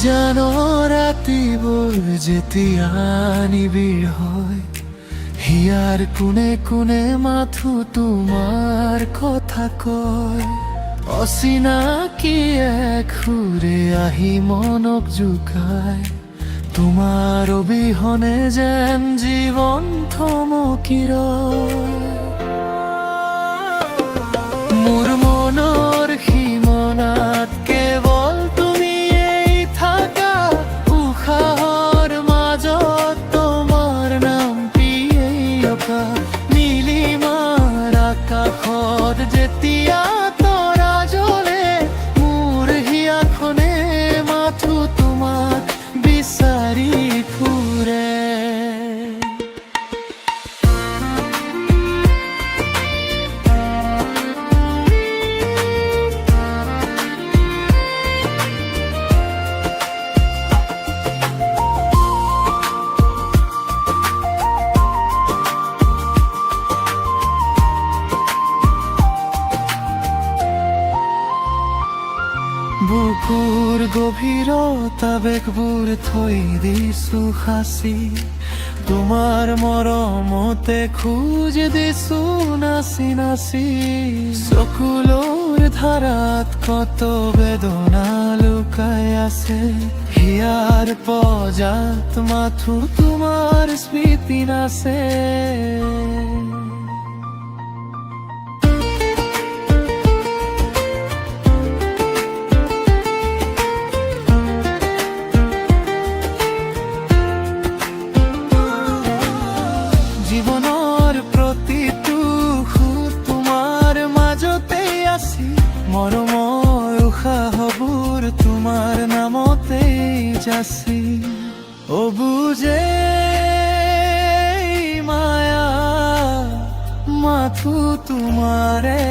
জানো ৰাতিবোৰ যেতিয়া নিবিড় হয়, হিয়াৰ কোণে কোণে মাথো তোমাৰ কথা কয়। অচিনাকি এক সুৰে আহি মনক জোকায়, তোমাৰ অবিহনে যেন জীৱন থমকি ৰয়। মোৰ মনৰ সীমনাত কেৱল তুমিয়েই থাকা, উশাহৰ মাজত তোমাৰ নামটিয়েই অঁকা। নীলিমাৰ আকাশত যেতিয়া তৰা জ্বলে, মোৰ হিয়াখনে মাথো তোমাক বিচাৰি ফুৰে। বুকুৰ গভীৰত আবেগবোৰ থৈ দিছো সাঁচি, তোমাৰ মৰমতে খোজ দিছো নাচি নাচি। চকুলোৰ ধাৰাত কত বেদনা লুকাই আছে, হিয়াৰ পজাত মাথো তোমাৰ স্মৃতি নাচে। জীৱনৰ প্ৰতিটো সুৰ তোমাৰ মাজতেই আছে, মৰমৰ উশাহবোৰ তোমাৰ নামতেই যাচি। অবুজে মায়া মাথো তোমাৰে